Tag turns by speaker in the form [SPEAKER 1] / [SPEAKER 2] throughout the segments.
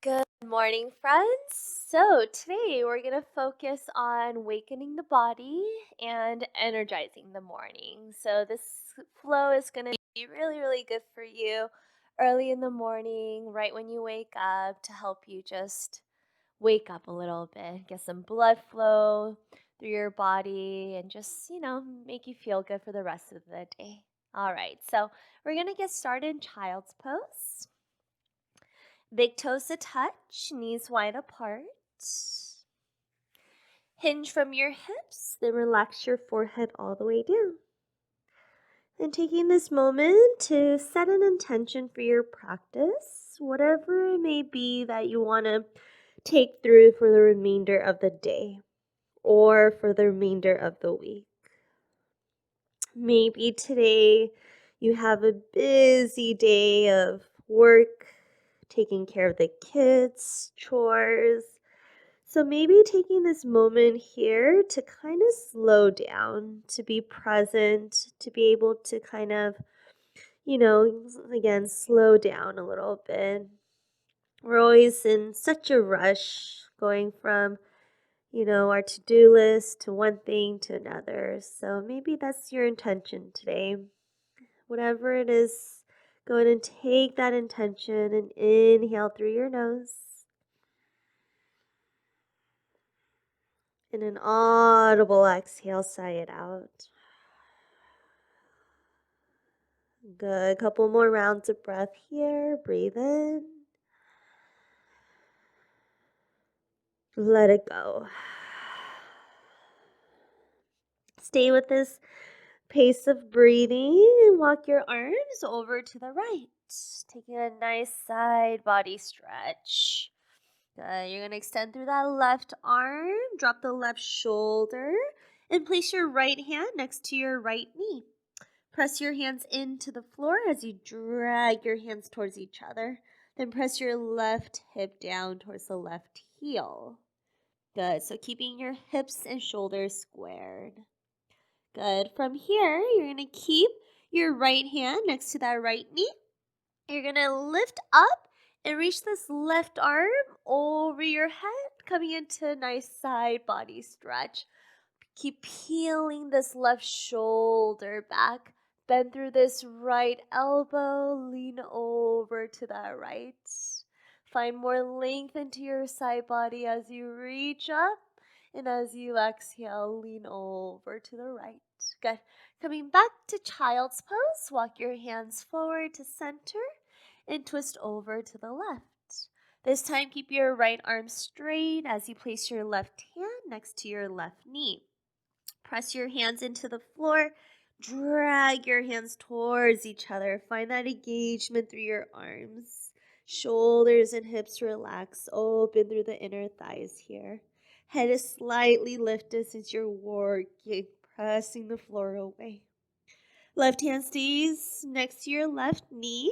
[SPEAKER 1] Good morning, friends. So, today we're going to focus on awakening the body and energizing the morning. So, this flow is going to be really, really good for you early in the morning, right when you wake up, to help you just wake up a little bit, get some blood flow through your body, and just, make you feel good for the rest of the day. All right, so we're going to get started in child's pose. Big toes to touch, knees wide apart. Hinge from your hips, then relax your forehead all the way down. And taking this moment to set an intention for your practice, whatever it may be that you want to take through for the remainder of the day or for the remainder of the week. Maybe today you have a busy day of work, taking care of the kids, chores. So maybe taking this moment here to kind of slow down, to be present, to be able to kind of, again, slow down a little bit. We're always in such a rush going from, our to-do list to one thing to another. So maybe that's your intention today. Whatever it is, go ahead and take that intention and inhale through your nose. And an audible exhale, sigh it out. Good. Couple more rounds of breath here. Breathe in. Let it go. Stay with this pace of breathing and walk your arms over to the right. Taking a nice side body stretch. Good. You're going to extend through that left arm, drop the left shoulder, and place your right hand next to your right knee. Press your hands into the floor as you drag your hands towards each other. Then press your left hip down towards the left heel. Good. So keeping your hips and shoulders squared. Good. From here, you're going to keep your right hand next to that right knee. You're going to lift up and reach this left arm over your head, coming into a nice side body stretch. Keep peeling this left shoulder back. Bend through this right elbow. Lean over to that right. Find more length into your side body as you reach up. And as you exhale, lean over to the right. Good. Coming back to child's pose. Walk your hands forward to center and twist over to the left. This time, keep your right arm straight as you place your left hand next to your left knee. Press your hands into the floor. Drag your hands towards each other. Find that engagement through your arms. Shoulders and hips relax. Open through the inner thighs here. Head is slightly lifted since you're working, pressing the floor away. Left hand stays next to your left knee.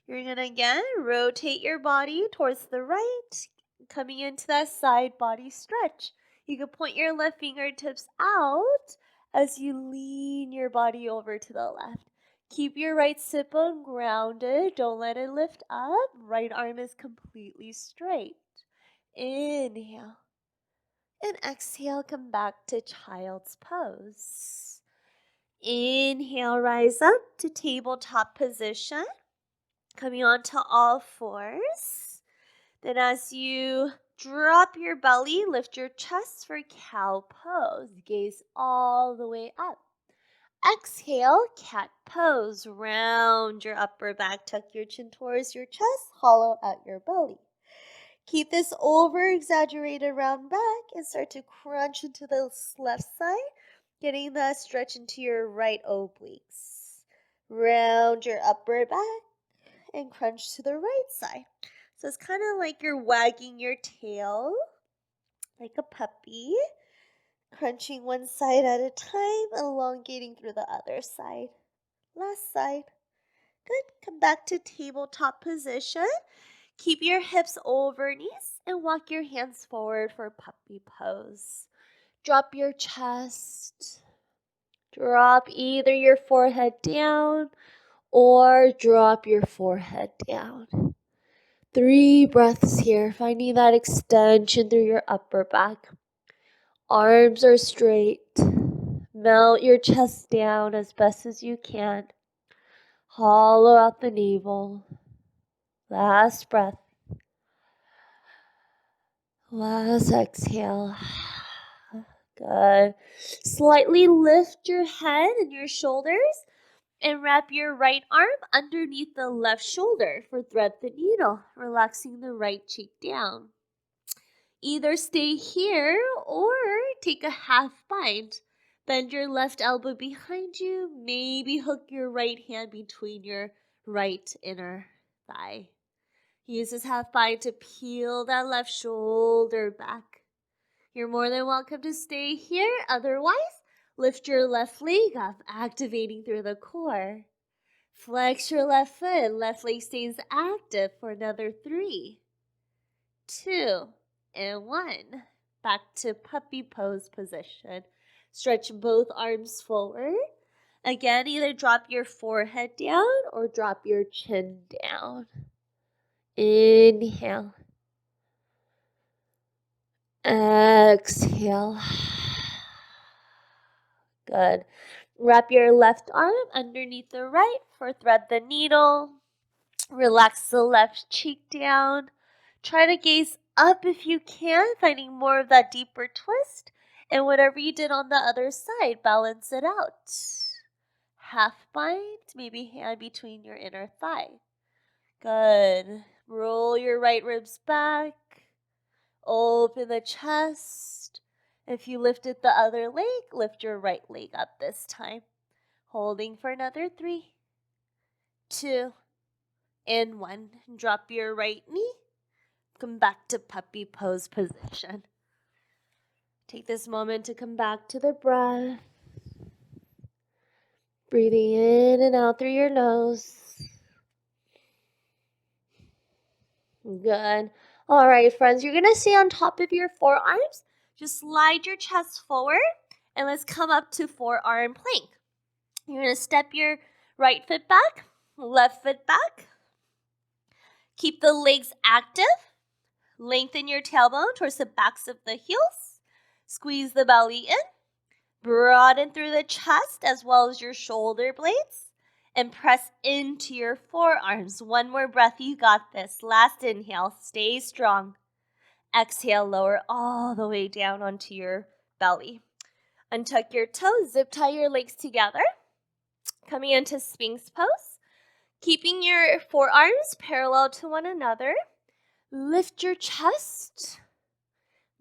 [SPEAKER 1] You're going to again rotate your body towards the right, coming into that side body stretch. You can point your left fingertips out as you lean your body over to the left. Keep your right sit bone grounded. Don't let it lift up. Right arm is completely straight. Inhale. And exhale, come back to child's pose. Inhale, rise up to tabletop position. Coming onto all fours. Then as you drop your belly, lift your chest for cow pose. Gaze all the way up. Exhale, cat pose. Round your upper back, tuck your chin towards your chest, hollow out your belly. Keep this over-exaggerated round back and start to crunch into the left side, getting that stretch into your right obliques. Round your upper back and crunch to the right side. So it's kind of like you're wagging your tail like a puppy, crunching one side at a time, elongating through the other side. Last side. Good. Come back to tabletop position. Keep your hips over knees and walk your hands forward for puppy pose. Drop your chest. Drop either your forehead down or drop your forehead down. 3 breaths here, finding that extension through your upper back. Arms are straight. Melt your chest down as best as you can. Hollow out the navel. Last breath. Last exhale. Good. Slightly lift your head and your shoulders and wrap your right arm underneath the left shoulder for thread the needle, relaxing the right cheek down. Either stay here or take a half bind. Bend your left elbow behind you. Maybe hook your right hand between your right inner thigh. Use this half bind to peel that left shoulder back. You're more than welcome to stay here. Otherwise, lift your left leg up, activating through the core. Flex your left foot. Left leg stays active for another 3, 2, and 1. Back to puppy pose position. Stretch both arms forward. Again, either drop your forehead down or drop your chin down. Inhale. Exhale. Good. Wrap your left arm underneath the right for thread the needle. Relax the left cheek down. Try to gaze up if you can, finding more of that deeper twist. And whatever you did on the other side, balance it out. Half bind, maybe hand between your inner thigh. Good. Roll your right ribs back. Open the chest. If you lifted the other leg, lift your right leg up this time. Holding for another 3, 2, and 1. Drop your right knee. Come back to puppy pose position. Take this moment to come back to the breath. Breathing in and out through your nose. Good. All right, friends, you're going to stay on top of your forearms. Just slide your chest forward, and let's come up to forearm plank. You're going to step your right foot back, left foot back. Keep the legs active. Lengthen your tailbone towards the backs of the heels. Squeeze the belly in. Broaden through the chest as well as your shoulder blades. And press into your forearms. One more breath, you got this. Last inhale, stay strong. Exhale, lower all the way down onto your belly. Untuck your toes, zip tie your legs together. Coming into sphinx pose. Keeping your forearms parallel to one another. Lift your chest.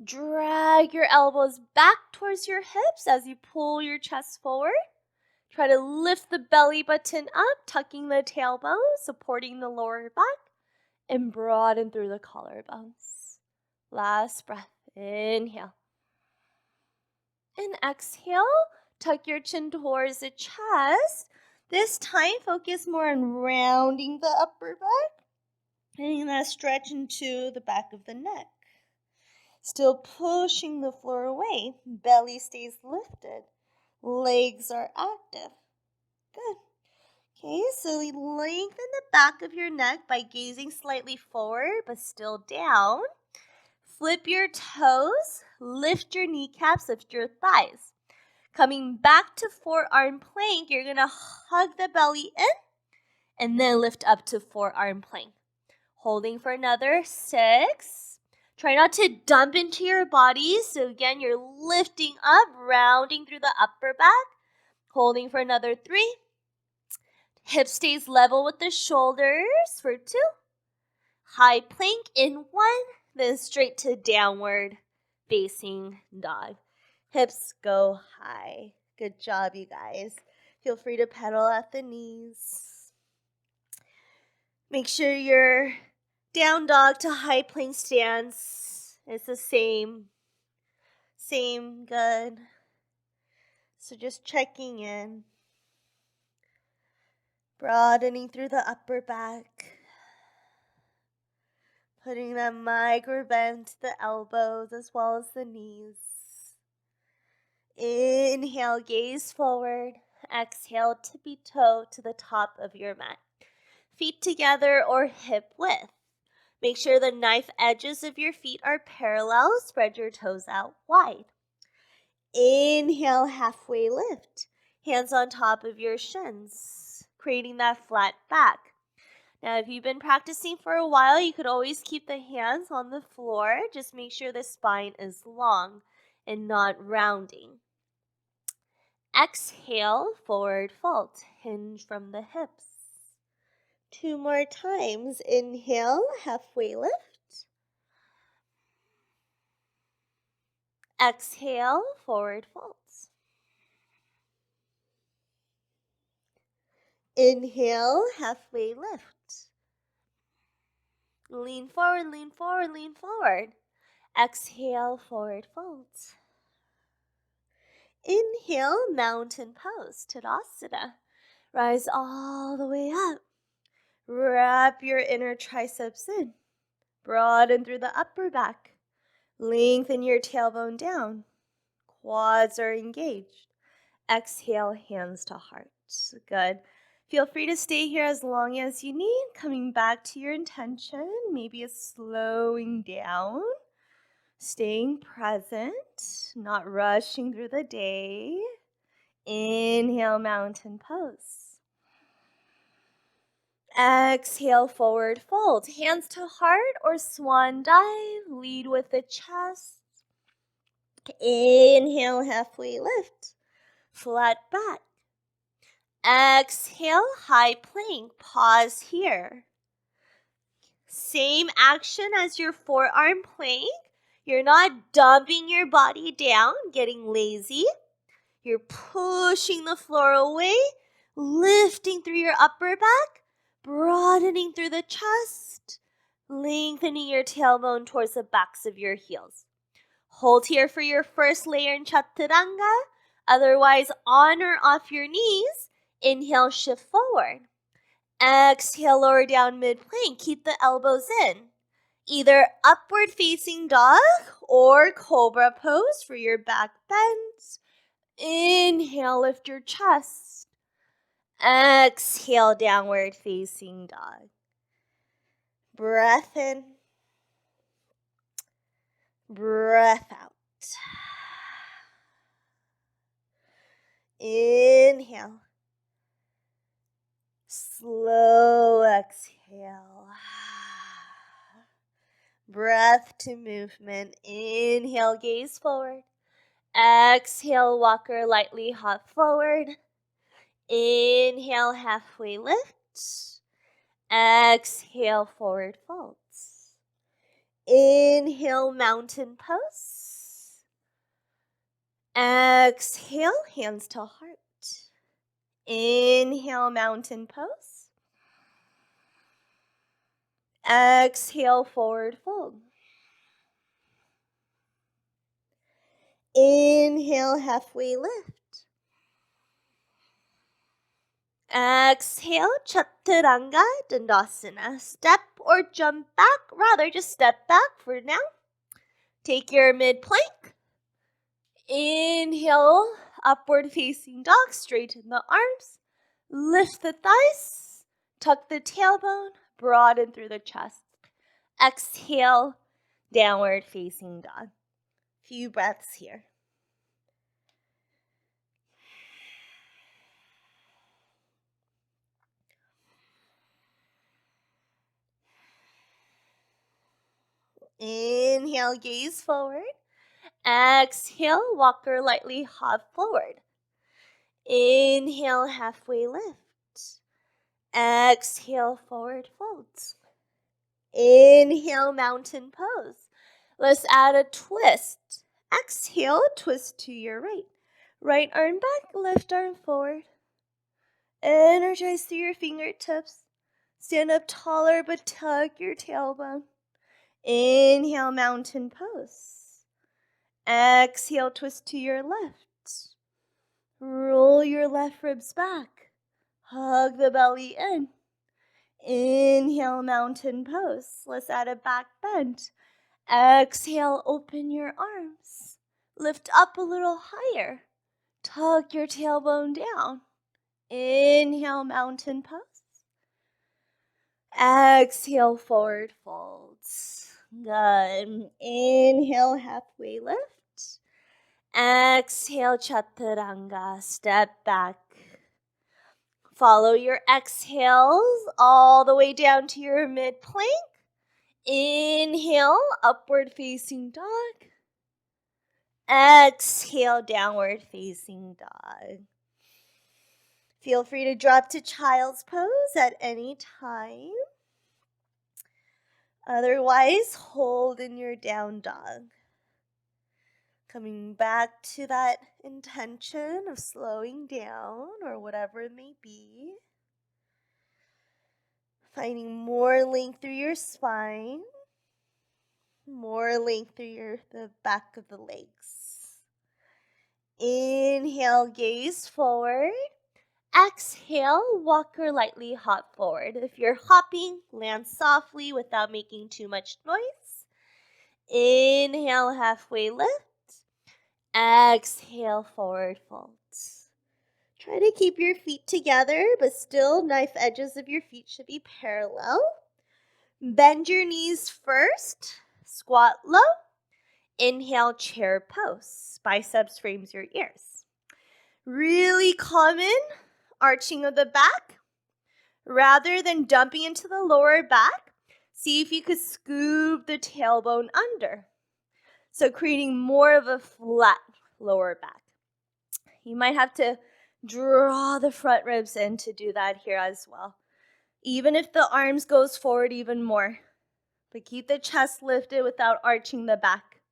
[SPEAKER 1] Drag your elbows back towards your hips as you pull your chest forward. Try to lift the belly button up, tucking the tailbone, supporting the lower back, and broaden through the collarbones. Last breath. Inhale. And exhale. Tuck your chin towards the chest. This time, focus more on rounding the upper back, getting that stretch into the back of the neck. Still pushing the floor away. Belly stays lifted. Legs are active. Good. Okay, so lengthen the back of your neck by gazing slightly forward, but still down. Flip your toes. Lift your kneecaps. Lift your thighs. Coming back to forearm plank, you're going to hug the belly in and then lift up to forearm plank. Holding for another 6. Try not to dump into your body. So again, you're lifting up, rounding through the upper back. Holding for another 3. Hip stays level with the shoulders for 2. High plank in 1. Then straight to downward facing dog. Hips go high. Good job, you guys. Feel free to pedal at the knees. Make sure your down dog to high plank stance is the same. Good. So just checking in. Broadening through the upper back. Putting that micro bend to the elbows as well as the knees. Inhale, gaze forward. Exhale, tippy toe to the top of your mat. Feet together or hip width. Make sure the knife edges of your feet are parallel. Spread your toes out wide. Inhale, halfway lift. Hands on top of your shins, creating that flat back. Now, if you've been practicing for a while, you could always keep the hands on the floor. Just make sure the spine is long and not rounding. Exhale, forward fold. Hinge from the hips. 2 more times. Inhale, halfway lift. Exhale, forward fold. Inhale, halfway lift. Lean forward, lean forward, lean forward. Exhale, forward fold. Inhale, mountain pose, Tadasana. Rise all the way up. Wrap your inner triceps in. Broaden through the upper back. Lengthen your tailbone down. Quads are engaged. Exhale, hands to heart. Good. Feel free to stay here as long as you need. Coming back to your intention. Maybe it's slowing down. Staying present. Not rushing through the day. Inhale, mountain pose. Exhale, forward fold. Hands to heart or swan dive. Lead with the chest. Inhale, halfway lift. Flat back. Exhale, high plank. Pause here. Same action as your forearm plank. You're not dumping your body down, getting lazy. You're pushing the floor away, lifting through your upper back, broadening through the chest, lengthening your tailbone towards the backs of your heels. Hold here for your first layer in Chaturanga. Otherwise, on or off your knees, inhale, shift forward. Exhale, lower down mid-plank. Keep the elbows in. Either upward facing dog or cobra pose for your back bends. Inhale, lift your chest. Exhale, downward facing dog. Breath in. Breath out. Inhale. Slow exhale. Breath to movement. Inhale, gaze forward. Exhale, walker lightly hop forward. Inhale, halfway lift. Exhale, forward folds. Inhale, mountain pose. Exhale, hands to heart. Inhale, mountain pose. Exhale, forward fold. Inhale, halfway lift. Exhale, Chaturanga Dandasana. Step or jump back. Rather, just step back for now. Take your mid-plank. Inhale, upward facing dog. Straighten the arms. Lift the thighs. Tuck the tailbone. Broaden through the chest. Exhale, downward facing dog. Few breaths here. Inhale, gaze forward. Exhale, walker lightly hop forward. Inhale, halfway lift. Exhale, forward folds. Inhale, mountain pose. Let's add a twist. Exhale, twist to your right. Right arm back, left arm forward. Energize through your fingertips. Stand up taller, but tuck your tailbone. Inhale, mountain pose. Exhale, twist to your left. Roll your left ribs back. Hug the belly in. Inhale, mountain pose. Let's add a back bend. Exhale, open your arms. Lift up a little higher. Tuck your tailbone down. Inhale, mountain pose. Exhale, forward folds. Good. Inhale, halfway lift. Exhale, chaturanga. Step back. Follow your exhales all the way down to your mid plank. Inhale, upward facing dog. Exhale, downward facing dog. Feel free to drop to child's pose at any time. Otherwise, hold in your down dog. Coming back to that intention of slowing down or whatever it may be. Finding more length through your spine. More length through the back of the legs. Inhale, gaze forward. Exhale, walk or lightly hop forward. If you're hopping, land softly without making too much noise. Inhale, halfway lift. Exhale, forward folds. Try to keep your feet together, but still knife edges of your feet should be parallel. Bend your knees first. Squat low. Inhale, chair pose. Biceps frames your ears. Really common arching of the back. Rather than dumping into the lower back, see if you could scoop the tailbone under. So creating more of a flat lower back. You might have to draw the front ribs in to do that here as well. Even if the arms goes forward even more. But keep the chest lifted without arching the back.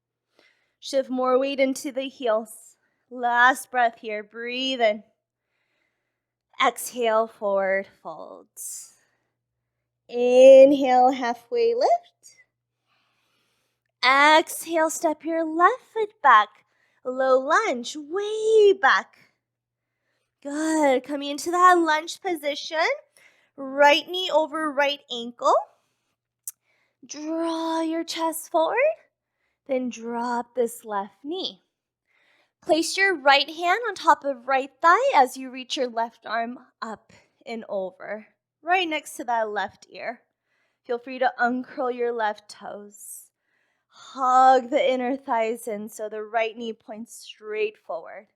[SPEAKER 1] Shift more weight into the heels. Last breath here. Breathe in. Exhale, forward folds. Inhale, halfway lift. Exhale, step your left foot back. Low lunge, way back. Good. Coming into that lunge position. Right knee over right ankle. Draw your chest forward. Then drop this left knee. Place your right hand on top of right thigh as you reach your left arm up and over. Right next to that left ear. Feel free to uncurl your left toes. Hug the inner thighs in so the right knee points straight forward.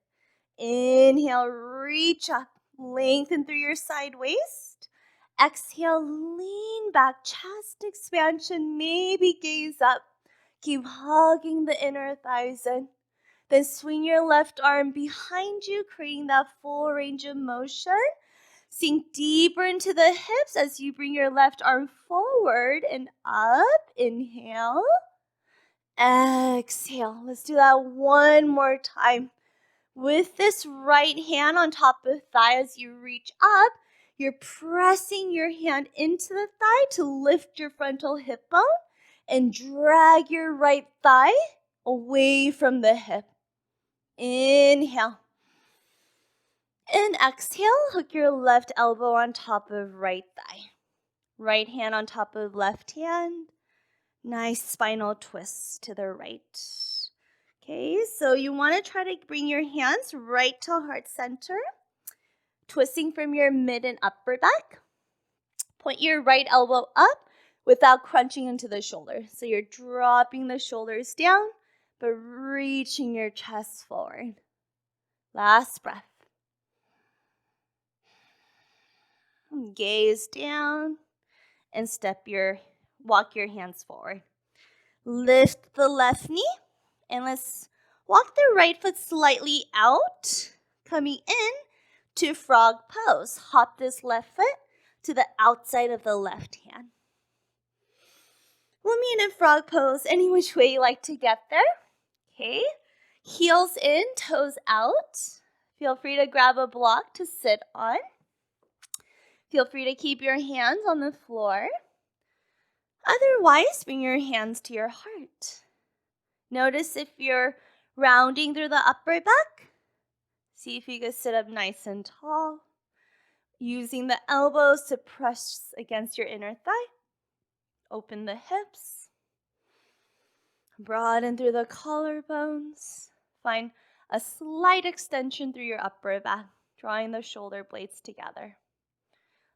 [SPEAKER 1] Inhale, reach up, lengthen through your side waist. Exhale, lean back, chest expansion, maybe gaze up. Keep hugging the inner thighs in. Then swing your left arm behind you, creating that full range of motion. Sink deeper into the hips as you bring your left arm forward and up. Inhale. Exhale. Let's do that one more time. With this right hand on top of the thigh as you reach up, you're pressing your hand into the thigh to lift your frontal hip bone and drag your right thigh away from the hip. Inhale. And exhale, hook your left elbow on top of right thigh. Right hand on top of left hand. Nice spinal twist to the right. Okay, so you want to try to bring your hands right to heart center. Twisting from your mid and upper back. Point your right elbow up without crunching into the shoulder. So you're dropping the shoulders down, but reaching your chest forward. Last breath. Gaze down and walk your hands forward. Lift the left knee and let's walk the right foot slightly out, coming in to frog pose. Hop this left foot to the outside of the left hand. We'll meet in frog pose any which way you like to get there. Okay, heels in, toes out. Feel free to grab a block to sit on. Feel free to keep your hands on the floor. Otherwise, bring your hands to your heart. Notice if you're rounding through the upper back. See if you can sit up nice and tall. Using the elbows to press against your inner thigh. Open the hips. Broaden through the collarbones. Find a slight extension through your upper back, drawing the shoulder blades together.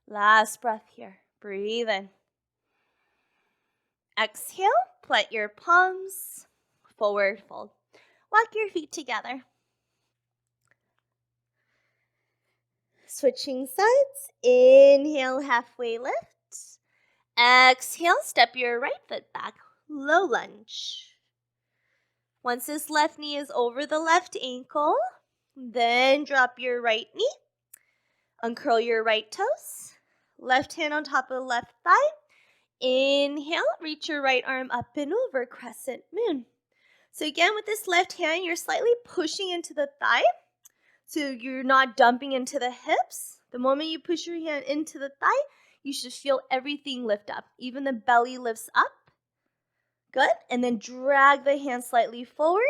[SPEAKER 1] Last breath here. Breathe in. Exhale, plant your palms, forward fold. Walk your feet together. Switching sides. Inhale, halfway lift. Exhale, step your right foot back. Low lunge. Once this left knee is over the left ankle, then drop your right knee. Uncurl your right toes. Left hand on top of the left thigh. Inhale, reach your right arm up and over, crescent moon. So again, with this left hand, you're slightly pushing into the thigh. So you're not dumping into the hips. The moment you push your hand into the thigh, you should feel everything lift up. Even the belly lifts up. Good. And then drag the hand slightly forward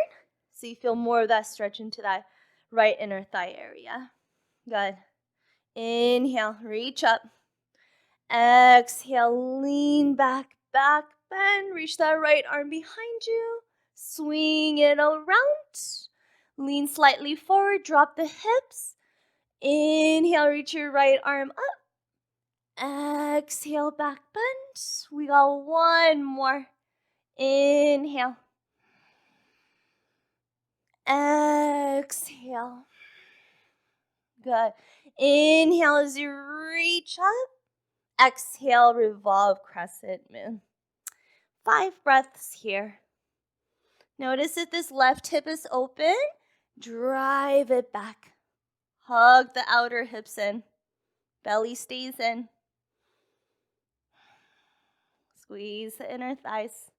[SPEAKER 1] so you feel more of that stretch into that right inner thigh area. Good. Inhale, reach up. Exhale, lean back, back bend. Reach that right arm behind you. Swing it around. Lean slightly forward, drop the hips. Inhale, reach your right arm up. Exhale, back bend. We got one more. Inhale. Exhale. Good. Inhale as you reach up. Exhale, revolve, crescent moon. 5 breaths here. Notice if this left hip is open, drive it back. Hug the outer hips in. Belly stays in. Squeeze the inner thighs.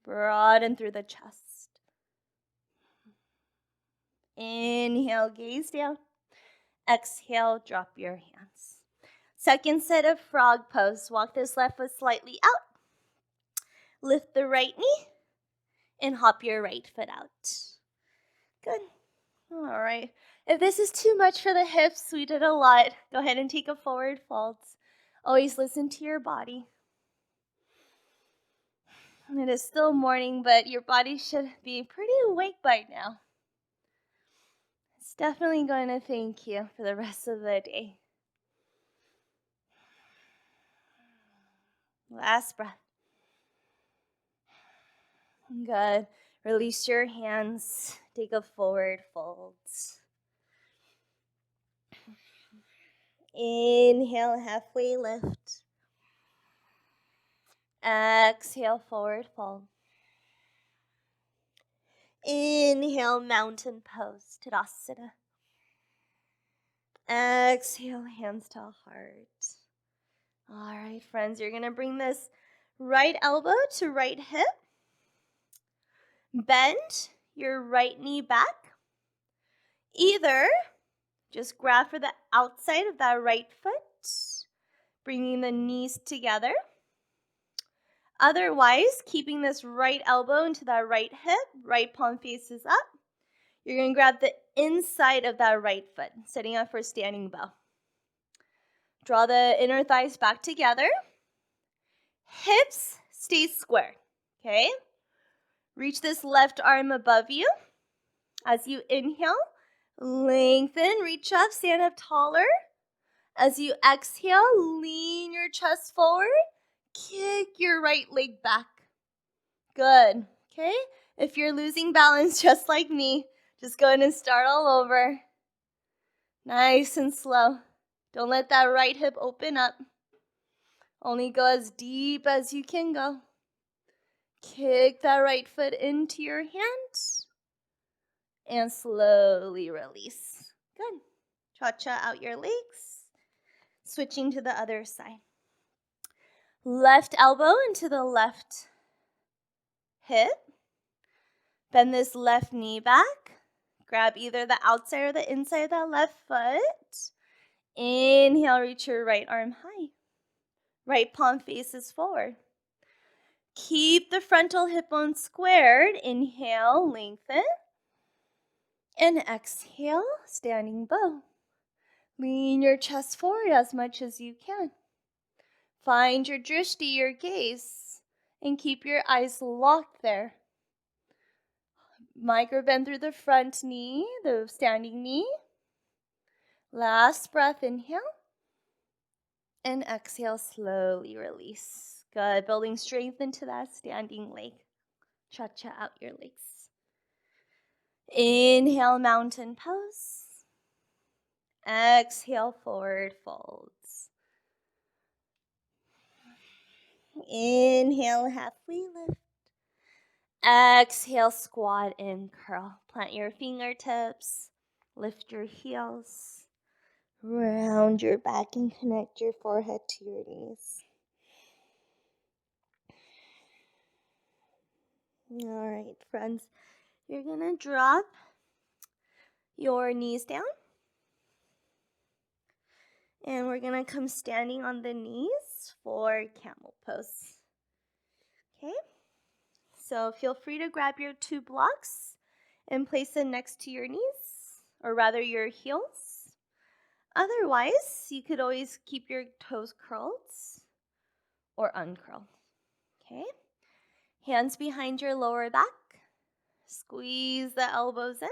[SPEAKER 1] Broaden through the chest. Inhale, gaze down. Exhale, drop your hands. Second set of frog pose. Walk this left foot slightly out. Lift the right knee and hop your right foot out. Good. All right. If this is too much for the hips, we did a lot. Go ahead and take a forward fold. Always listen to your body. It is still morning, but your body should be pretty awake by now. It's definitely going to thank you for the rest of the day. Last breath. Good. Release your hands. Take a forward fold. Inhale, halfway lift. Exhale, forward fold. Inhale, mountain pose, Tadasana. Exhale, hands to heart. All right, friends, you're going to bring this right elbow to right hip. Bend your right knee back. Either just grab for the outside of that right foot, bringing the knees together. Otherwise, keeping this right elbow into that right hip, right palm faces up. You're going to grab the inside of that right foot, setting up for standing bow. Draw the inner thighs back together. Hips stay square, okay? Reach this left arm above you. As you inhale, lengthen, reach up, stand up taller. As you exhale, lean your chest forward. Kick your right leg back. Good, okay? If you're losing balance just like me, just go ahead and start all over. Nice and slow. Don't let that right hip open up. Only go as deep as you can go. Kick that right foot into your hands. And slowly release. Good. Cha-cha out your legs. Switching to the other side. Left elbow into the left hip. Bend this left knee back. Grab either the outside or the inside of that left foot. Inhale, reach your right arm high. Right palm faces forward. Keep the frontal hip bone squared. Inhale, lengthen. And exhale, standing bow. Lean your chest forward as much as you can. Find your drishti, your gaze, and keep your eyes locked there. Micro bend through the front knee, the standing knee. Last breath, inhale. And exhale, slowly release. Good. Building strength into that standing leg. Cha-cha out your legs. Inhale, mountain pose. Exhale, forward folds. Inhale, halfway lift. Exhale, squat and curl. Plant your fingertips. Lift your heels. Round your back and connect your forehead to your knees. All right, friends. You're going to drop your knees down. And we're going to come standing on the knees for camel pose. Okay? So feel free to grab your 2 blocks and place them next to your knees, or rather your heels. Otherwise, you could always keep your toes curled or uncurled. Okay? Hands behind your lower back. Squeeze the elbows in.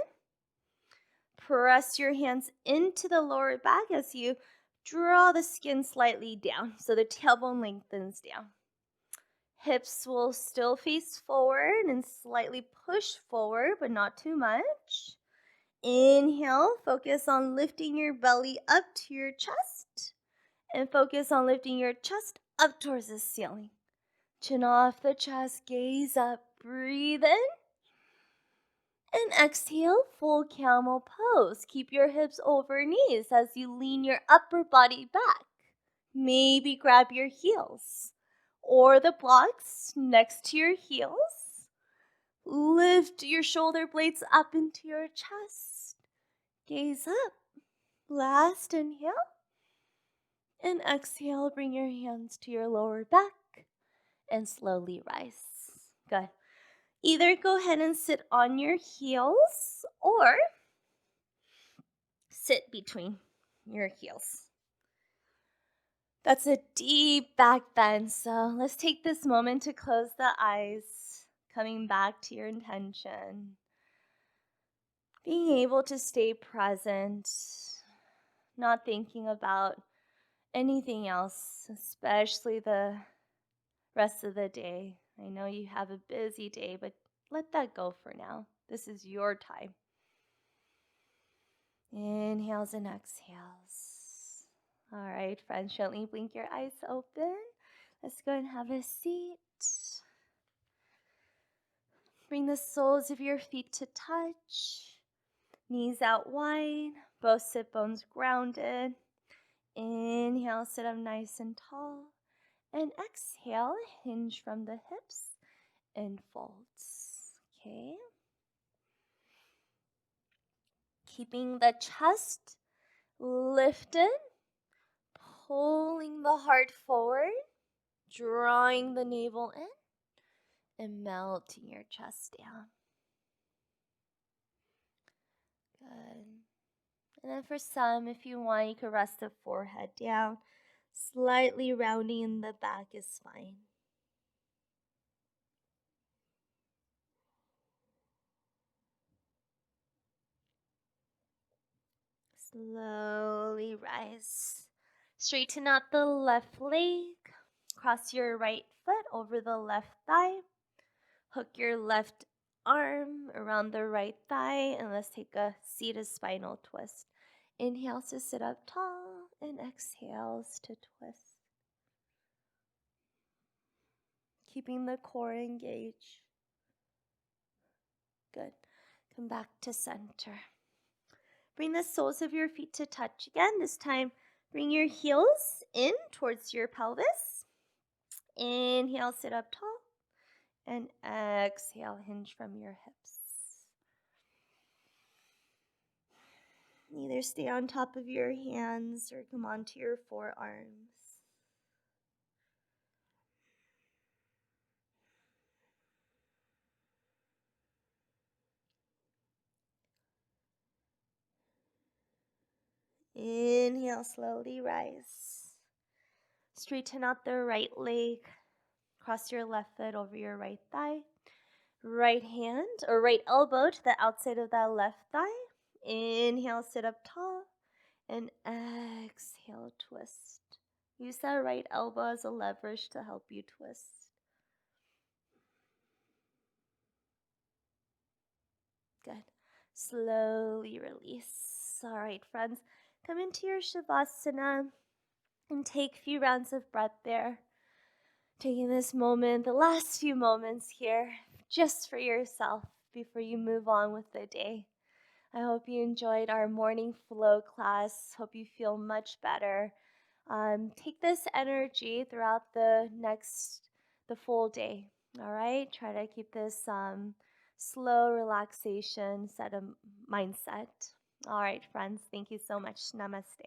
[SPEAKER 1] Press your hands into the lower back as you draw the skin slightly down so the tailbone lengthens down. Hips will still face forward and slightly push forward, but not too much. Inhale, focus on lifting your belly up to your chest, and focus on lifting your chest up towards the ceiling. Chin off the chest, gaze up, breathe in. And exhale, full camel pose. Keep your hips over knees as you lean your upper body back. Maybe grab your heels or the blocks next to your heels. Lift your shoulder blades up into your chest. Gaze up. Last inhale. And exhale, bring your hands to your lower back and slowly rise. Good. Either go ahead and sit on your heels or sit between your heels. That's a deep back bend. So let's take this moment to close the eyes, coming back to your intention. Being able to stay present, not thinking about anything else, especially the rest of the day. I know you have a busy day, but let that go for now. This is your time. Inhales and exhales. All right, friends, gently blink your eyes open. Let's go and have a seat. Bring the soles of your feet to touch. Knees out wide, both sit bones grounded. Inhale, sit up nice and tall. And exhale, hinge from the hips and folds. Okay. Keeping the chest lifted, pulling the heart forward, drawing the navel in, and melting your chest down. Good. And then for some, if you want, you could rest the forehead down. Slightly rounding in the back is fine. Slowly rise. Straighten out the left leg. Cross your right foot over the left thigh. Hook your left arm around the right thigh, and let's take a seated spinal twist. Inhale to sit up tall, and exhales to twist. Keeping the core engaged. Good. Come back to center. Bring the soles of your feet to touch again. This time, bring your heels in towards your pelvis. Inhale, sit up tall. And exhale, hinge from your hips. Either stay on top of your hands or come onto your forearms. Inhale, slowly rise. Straighten out the right leg. Cross your left foot over your right thigh. Right hand or right elbow to the outside of that left thigh. Inhale, sit up tall. And exhale, twist. Use that right elbow as a leverage to help you twist. Good. Slowly release. All right, friends. Come into your Savasana and take a few rounds of breath there. Taking this moment, the last few moments here, just for yourself before you move on with the day. I hope you enjoyed our morning flow class. Hope you feel much better. Take this energy throughout the full day. All right. Try to keep this slow relaxation mindset. All right, friends. Thank you so much. Namaste.